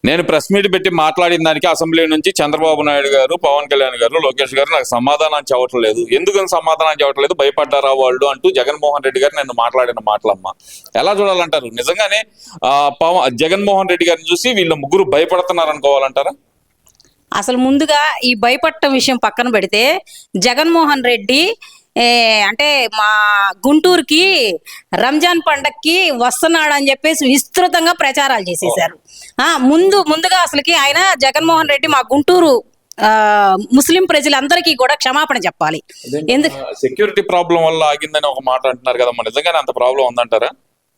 నేను press meet పెట్టి మాట్లాడిన దానికి అసెంబ్లీ నుంచి చంద్రబాబు నాయుడు గారు, పవన్ కళ్యాణ్ గారు, లోకేష్ గారు నాకు సమాధానం చెప్పట్లేదు. ఎందుకని సమాధానం చెప్పట్లేదు? భయపడ్డారా వాళ్ళు అంటూ జగన్మోహన్ రెడ్డి గారు నేను మాట్లాడిన మాటలమ్మ ఎలా చూడాలంటారు? నిజంగానే జగన్మోహన్ రెడ్డి గారిని చూసి వీళ్ళ ముగ్గురు భయపడుతున్నారు అనుకోవాలంటారా? అసలు ముందుగా ఈ భయపడటం విషయం పక్కన పెడితే జగన్మోహన్ రెడ్డి అంటే మా గుంటూరుకి రంజాన్ పండక్కి వస్తున్నాడు అని చెప్పేసి విస్తృతంగా ప్రచారాలు చేసేసారు. ముందుగా అసలుకి ఆయన జగన్మోహన్ రెడ్డి మా గుంటూరు ముస్లిం ప్రజలందరికీ కూడా క్షమాపణ చెప్పాలి. ఎందుకు సెక్యూరిటీ ప్రాబ్లం వల్ల ఆగిందని ఒక మాట అంటున్నారు కదా, నిజంగానే అంత ప్రాబ్లం ఉందంటారా?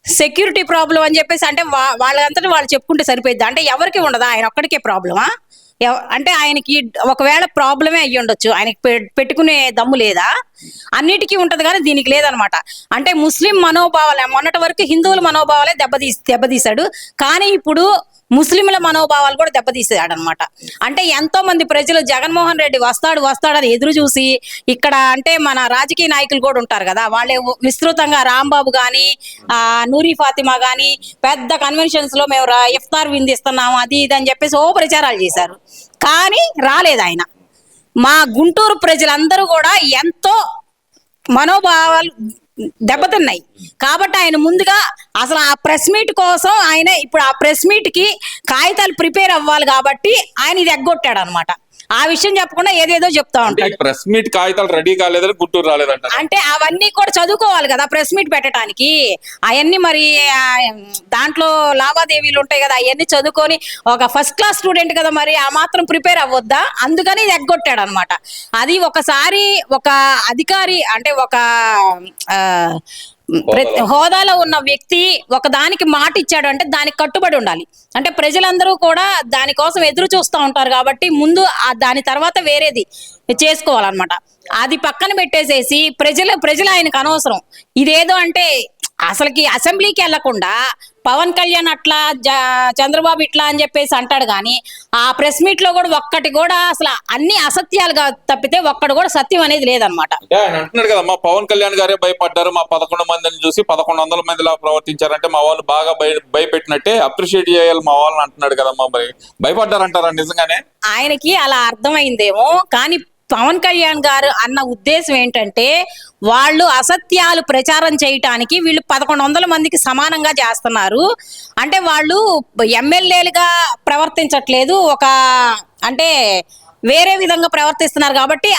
సెక్యూరిటీ ప్రాబ్లం అని చెప్పేసి అంటే వాళ్ళంతటా వాళ్ళు చెప్పుకుంటే సరిపోయింది అంటే ఎవరికి ఉండదా? ఆయన ఒక్కడికే ప్రాబ్లమా? అంటే ఆయనకి ఒకవేళ ప్రాబ్లమే అయ్యి ఉండొచ్చు, ఆయనకి పెట్టుకునే దమ్ము లేదా? అన్నిటికీ ఉంటది కానీ దీనికి లేదనమాట. అంటే ముస్లిం మనోభావాలే, మొన్నటి వరకు హిందువుల మనోభావాలే దెబ్బతీశాడు, కానీ ఇప్పుడు ముస్లింల మనోభావాలు కూడా దెబ్బతీసాడు అనమాట. అంటే ఎంతో మంది ప్రజలు జగన్మోహన్ రెడ్డి వస్తాడని ఎదురు చూసి ఇక్కడ అంటే మన రాజకీయ నాయకులు కూడా ఉంటారు కదా, వాళ్ళే విస్తృతంగా రాంబాబు కానీ నూరి ఫాతిమా కానీ పెద్ద కన్వెన్షన్స్ లో మేము ఇఫ్తార్ విందిస్తున్నాము అది ఇది అని చెప్పేసి ప్రచారాలు చేశారు, కానీ రాలేదు ఆయన. మా గుంటూరు ప్రజలందరూ కూడా ఎంతో మనోభావాలు దెబ్బతిన్నాయి కాబట్టి ఆయన ముందుగా అసలు ఆ ప్రెస్ మీట్ కోసం ఆయన ఇప్పుడు ఆ ప్రెస్ మీట్ కి కాగితాలు ప్రిపేర్ అవ్వాలి కాబట్టి ఆయన ఇది ఎగ్గొట్టాడు అనమాట. ఆ విషయం చెప్పకుండా ఏదేదో చెప్తా ఉంటాడు. ప్రెస్ మీట్ కాగితాలు రెడీ కాలేదని గుంటూరు రాలేదంట అంటే అవన్నీ కూడా చదువుకోవాలి కదా ప్రెస్ మీట్ పెట్టడానికి. అవన్నీ మరి దాంట్లో లావాదేవీలు ఉంటాయి కదా, అవన్నీ చదువుకొని ఒక ఫస్ట్ క్లాస్ స్టూడెంట్ కదా, మరి ఆ మాత్రం ప్రిపేర్ అవ్వద్దా? అందుకని ఇది ఎగ్గొట్టాడు అనమాట. అది ఒకసారి ఒక అధికారి అంటే ఒక హోదాలో ఉన్న వ్యక్తి ఒక దానికి మాట ఇచ్చాడు అంటే దానికి కట్టుబడి ఉండాలి. అంటే ప్రజలందరూ కూడా దానికోసం ఎదురు చూస్తూ ఉంటారు కాబట్టి ముందు దాని తర్వాత వేరేది చేసుకోవాలన్నమాట. అది పక్కన పెట్టేసేసి ప్రజలు ఆయనకు అనవసరం. ఇదేదో అంటే అసలుకి అసెంబ్లీకి వెళ్లకుండా పవన్ కళ్యాణ్ అట్లా చంద్రబాబు ఇట్లా అని చెప్పేసి అంటాడు, కానీ ఆ ప్రెస్ మీట్ లో కూడా ఒక్కటి కూడా అసలు అన్ని అసత్యాలుగా తప్పితే ఒక్కడు కూడా సత్యం అనేది లేదనమాట. ఆయన అంటున్నాడు కదా, మా పవన్ కళ్యాణ్ గారే భయపడ్డారు, మా 11 మందిని చూసి 1100 మందిలా ప్రవర్తించారంటే మా వాళ్ళు బాగా భయపెట్టినట్టే, అప్రిషియేట్ చేయాలి మా వాళ్ళని అంటున్నాడు కదమ్మా. మరి భయపడ్డారంటారా నిజంగానే? ఆయనకి అలా అర్థమైందేమో, కానీ పవన్ కళ్యాణ్ గారు అన్న ఉద్దేశం ఏంటంటే వాళ్ళు అసత్యాలు ప్రచారం చేయటానికి వీళ్ళు 1100 మందికి సమానంగా చేస్తున్నారు. అంటే వాళ్ళు ఎమ్మెల్యేలుగా ప్రవర్తించట్లేదు, ఒక అంటే వేరే విధంగా ప్రవర్తిస్తున్నారు కాబట్టి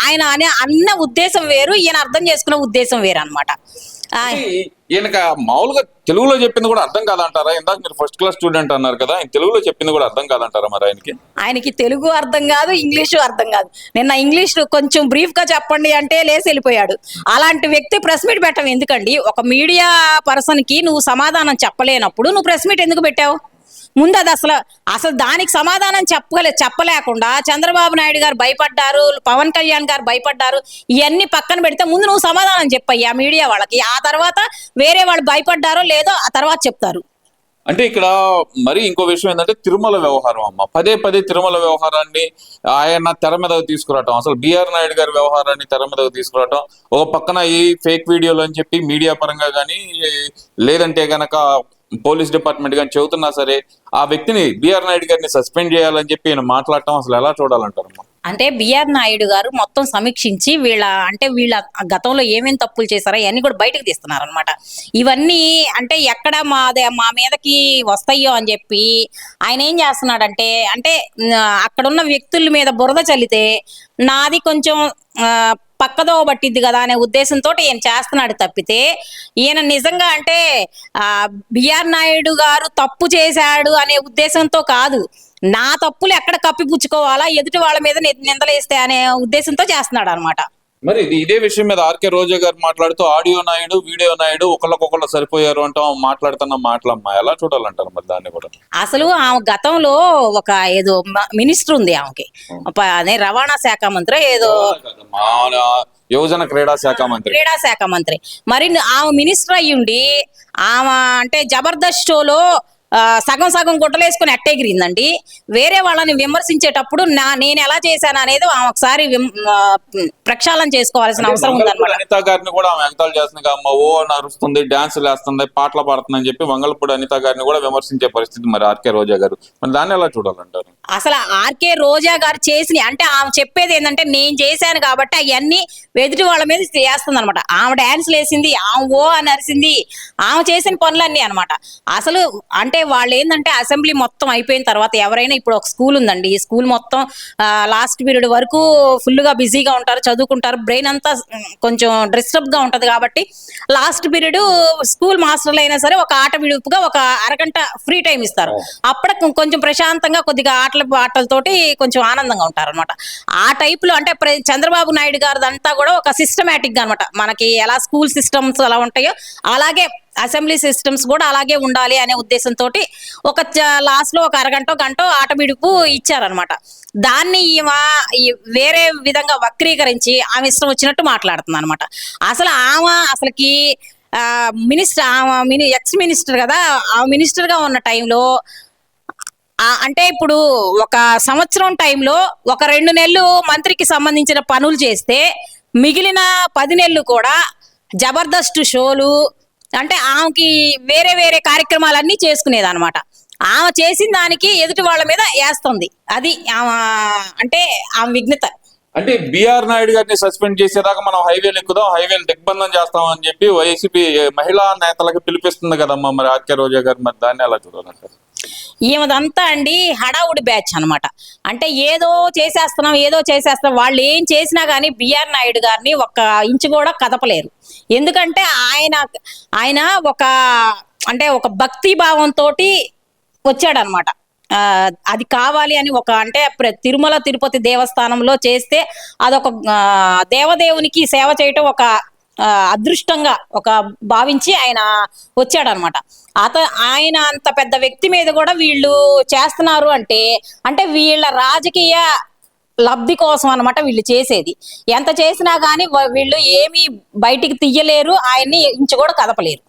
ఆయన అన్న ఉద్దేశం వేరు, ఈయన అర్థం చేసుకున్న ఉద్దేశం వేరు అనమాట. ఈయనక మామూలుగా తెలుగులో చెప్పింది కూడా అర్థం కాదంటారా? ఇందాక మీరు ఫస్ట్ క్లాస్ స్టూడెంట్ అన్నారు కదా, ఆయన తెలుగులో చెప్పింది కూడా అర్థం కాదంటారా? మరి ఆయనకి తెలుగు అర్థం కాదు, ఇంగ్లీషు అర్థం కాదు. నిన్న ఇంగ్లీష్ కొంచెం బ్రీఫ్ గా చెప్పండి అంటే లేసి వెళ్ళిపోయాడు. అలాంటి వ్యక్తి ప్రెస్ మీట్ పెట్టడం ఎందుకండి? ఒక మీడియా పర్సన్ కి నువ్వు సమాధానం చెప్పలేనప్పుడు నువ్వు ప్రెస్ మీట్ ఎందుకు పెట్టావు? ముందు అది అసలు దానికి సమాధానం చెప్పలేకుండా చంద్రబాబు నాయుడు గారు భయపడ్డారు, పవన్ కళ్యాణ్ గారు భయపడ్డారు, ఇవన్నీ పక్కన పెడితే ముందు నువ్వు సమాధానం చెప్పయ్యా మీడియా వాళ్ళకి. ఆ తర్వాత వేరే వాళ్ళు భయపడ్డారో లేదో ఆ తర్వాత చెప్తారు. అంటే ఇక్కడ మరి ఇంకో విషయం ఏంటంటే తిరుమల వ్యవహారం అమ్మ, పదే తిరుమల వ్యవహారాన్ని ఆయన తెర మీదకు తీసుకురావటం, అసలు బిఆర్ నాయుడు గారి వ్యవహారాన్ని తెర మీదకు తీసుకురావటం, ఒక పక్కన ఈ ఫేక్ వీడియోలు అని చెప్పి మీడియా పరంగా కానీ లేదంటే గనక పోలీస్ డిపార్ట్మెంట్ కానీ చెబుతున్నా సరే ఆ వ్యక్తిని బిఆర్ నాయుడు గారిని సస్పెండ్ చేయాలని చెప్పి ఆయన మాట్లాడటం అసలు ఎలా చూడాలంటారమ్మా? అంటే బిఆర్ నాయుడు గారు మొత్తం సమీక్షించి వీళ్ళ గతంలో ఏమేమి తప్పులు చేశారో అవన్నీ కూడా బయటకు తీస్తున్నారు అనమాట. ఇవన్నీ అంటే ఎక్కడ మా మీదకి వస్తాయో అని చెప్పి ఆయన ఏం చేస్తున్నాడంటే అంటే అక్కడున్న వ్యక్తుల మీద బురద చల్లితే నాది కొంచెం పక్కదో పట్టిద్ది కదా అనే ఉద్దేశంతో ఈయన చేస్తున్నాడు తప్పితే ఈయన నిజంగా అంటే బిఆర్ నాయుడు గారు తప్పు చేశాడు అనే ఉద్దేశంతో కాదు, నా తప్పులు ఎక్కడ కప్పిపుచ్చుకోవాలా, ఎదుటి వాళ్ళ మీద నిందలేస్తే అనే ఉద్దేశంతో చేస్తున్నాడు అనమాట. మరి ఇదే విషయం మీద ఆర్కే రోజా గారు మాట్లాడుతూ ఆడియో నాయుడు వీడియో నాయుడు ఒకళ్ళకొకళ్ళు సరిపోయారు అంటూ మాట్లాడుతున్న మాటలమ్మా, ఎలా చూడాలంటారు మరి దాన్ని కూడా? అసలు ఆమె గతంలో ఒక ఏదో మినిస్టర్ ఉంది ఆమెకి, అదే రవాణా శాఖ మంత్రి ఏదో యువజన క్రీడా శాఖ మంత్రి. మరి ఆమె మినిస్టర్ అయ్యుండి ఆమె అంటే జబర్దస్త్ షోలో సగం సగం గుడ్డలేసుకుని ఎట్టెగిరిందండి. వేరే వాళ్ళని విమర్శించేటప్పుడు నేను ఎలా చేశాను అనేది ఆమె ఒకసారి ప్రక్షాళన చేసుకోవాల్సిన అవసరం ఉందన్నమాట. అనిత గారిని కూడా ఆమె ఎగతాళి చేస్తుంది, అమ్మ ఓ నరుస్తుంది, డాన్సులు వేస్తుంది, పాటలు పాడుతుందని చెప్పి వంగలపూడి అనిత గారిని కూడా విమర్శించే పరిస్థితి మరి ఆర్కే రోజా గారు. మరి దాన్ని ఎలా చూడాలంటారు? అసలు ఆర్కే రోజా గారు చేసిన అంటే ఆమె చెప్పేది ఏంటంటే నేను చేశాను కాబట్టి అవన్నీ ఎదుటి వాళ్ళ మీద చేస్తుంది అనమాట. ఆమె డాన్స్లు వేసింది, ఆమె ఓ అని అరిసింది, ఆమె చేసిన పనులన్నీ అనమాట. అసలు అంటే వాళ్ళు ఏంటంటే అసెంబ్లీ మొత్తం అయిపోయిన తర్వాత ఎవరైనా ఇప్పుడు ఒక స్కూల్ ఉందండి, ఈ స్కూల్ మొత్తం లాస్ట్ పీరియడ్ వరకు ఫుల్గా బిజీగా ఉంటారు, చదువుకుంటారు, బ్రెయిన్ అంతా కొంచెం డిస్టర్బ్గా ఉంటుంది. కాబట్టి లాస్ట్ పీరియడ్ స్కూల్ మాస్టర్లు అయినా సరే ఒక ఆట విడుపుగా ఒక అరగంట ఫ్రీ టైం ఇస్తారు. అప్పుడే కొంచెం ప్రశాంతంగా కొద్దిగా ఆటలతోటి కొంచెం ఆనందంగా ఉంటారు అనమాట. ఆ టైప్లో అంటే చంద్రబాబు నాయుడు గారిది అంతా కూడా ఒక సిస్టమేటిక్ గా అనమాట. మనకి ఎలా స్కూల్ సిస్టమ్స్ ఎలా ఉంటాయో అలాగే అసెంబ్లీ సిస్టమ్స్ కూడా అలాగే ఉండాలి అనే ఉద్దేశంతో ఒక లాస్ట్ లో ఒక అరగంట గంట ఆట విడుపు ఇచ్చారనమాట. దాన్ని వేరే విధంగా వక్రీకరించి ఆమె ఇష్టం వచ్చినట్టు మాట్లాడుతుంది అనమాట. అసలు ఆమె అసలుకి ఎక్స్ మినిస్టర్ కదా, ఆ మినిస్టర్ గా ఉన్న టైంలో అంటే ఇప్పుడు ఒక సంవత్సరం టైంలో ఒక 2 నెలలు మంత్రికి సంబంధించిన పనులు చేస్తే మిగిలిన 10 నెలలు కూడా జబర్దస్త్ షోలు అంటే ఆమెకి వేరే వేరే కార్యక్రమాలన్నీ చేసుకునేది అనమాట. ఆమె చేసిన దానికి ఎదుటి వాళ్ళ మీద వేస్తుంది. అది అంటే ఆమె విఘ్నత. అంటే బిఆర్ నాయుడు గారిని సస్పెండ్ చేసేదాకా మనం హైవేలు ఎక్కుదాం, హైవేలు దిగ్బంధం చేస్తాం అని చెప్పి వైసీపీ మహిళా నేతలకు పిలిపిస్తుంది కదమ్మా మరి ఆర్కే రోజా గారు. మరి దాన్ని ఎలా చూడాలంటారు? ఈమెదంతా అండి హడావుడి బ్యాచ్ అనమాట. అంటే ఏదో చేసేస్తున్నాం వాళ్ళు ఏం చేసినా కానీ బిఆర్ నాయుడు గారిని ఒక ఇంచు కూడా కదపలేరు. ఎందుకంటే ఆయన ఒక అంటే ఒక భక్తి భావంతో వచ్చాడనమాట. అది కావాలి అని ఒక అంటే తిరుమల తిరుపతి దేవస్థానంలో చేస్తే అదొక దేవదేవునికి సేవ చేయటం ఒక అదృష్టంగా ఒక భావించి ఆయన వచ్చాడనమాట. ఆయన అంత పెద్ద వ్యక్తి మీద కూడా వీళ్ళు చేస్తున్నారు అంటే వీళ్ళ రాజకీయ లబ్ధి కోసం అనమాట వీళ్ళు చేసేది. ఎంత చేసినా కానీ వీళ్ళు ఏమీ బయటికి తీయలేరు, ఆయన్ని ఇంచు కూడా కదపలేరు.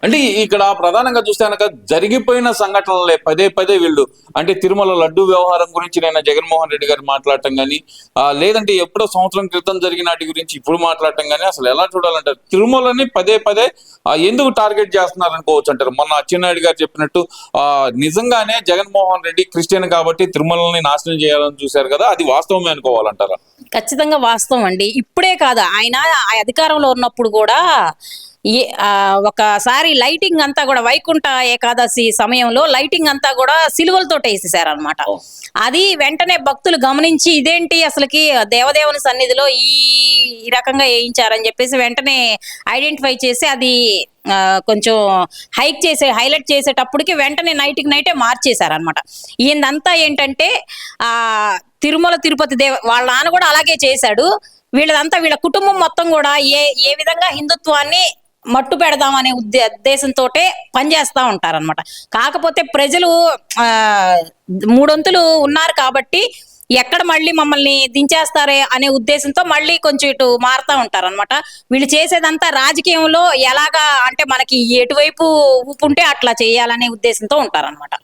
అంటే ఇక్కడ ప్రధానంగా చూస్తే కనుక జరిగిపోయిన సంఘటనలే పదే పదే వీళ్ళు అంటే తిరుమల లడ్డు వ్యవహారం గురించి నేను జగన్మోహన్ రెడ్డి గారు మాట్లాడటం కానీ లేదంటే ఎప్పుడో సంవత్సరం క్రితం జరిగిన వాటి గురించి ఇప్పుడు మాట్లాడటం కానీ అసలు ఎలా చూడాలంటారు? తిరుమలని పదే పదే ఎందుకు టార్గెట్ చేస్తున్నారు అనుకోవచ్చు అంటారు. మొన్న అచ్చెన్నాయుడు గారు చెప్పినట్టు నిజంగానే జగన్మోహన్ రెడ్డి క్రిస్టియన్ కాబట్టి తిరుమలని నాశనం చేయాలని చూశారు కదా, అది వాస్తవమే అనుకోవాలంటారా? ఖచ్చితంగా వాస్తవం అండి. ఇప్పుడే కాదు, ఆయన అధికారంలో ఉన్నప్పుడు కూడా ఒకసారి లైటింగ్ అంతా కూడా వైకుంఠ ఏకాదశి సమయంలో లైటింగ్ అంతా కూడా సిలువలతో వేసేసారు అనమాట. అది వెంటనే భక్తులు గమనించి ఇదేంటి అసలుకి దేవదేవుని సన్నిధిలో ఈ రకంగా వేయించారని చెప్పేసి వెంటనే ఐడెంటిఫై చేసి అది కొంచెం హైలైట్ చేసేటప్పటికి వెంటనే నైటే మార్చేశారనమాట. ఈయనంతా ఏంటంటే తిరుమల తిరుపతి వాళ్ళ నాన్న కూడా అలాగే చేశాడు. వీళ్ళ కుటుంబం మొత్తం కూడా ఏ విధంగా హిందుత్వాన్ని మట్టు పెడదామనే ఉద్దేశంతో పనిచేస్తూ ఉంటారనమాట. కాకపోతే ప్రజలు 3 వంతులు ఉన్నారు కాబట్టి ఎక్కడ మళ్ళీ మమ్మల్ని దించేస్తారే అనే ఉద్దేశంతో మళ్ళీ కొంచెం ఇటు మారుతూ ఉంటారనమాట. వీళ్ళు చేసేదంతా రాజకీయంలో ఎలాగా అంటే మనకి ఎటువైపు ఊపు ఉంటే అట్లా చేయాలనే ఉద్దేశంతో ఉంటారనమాట.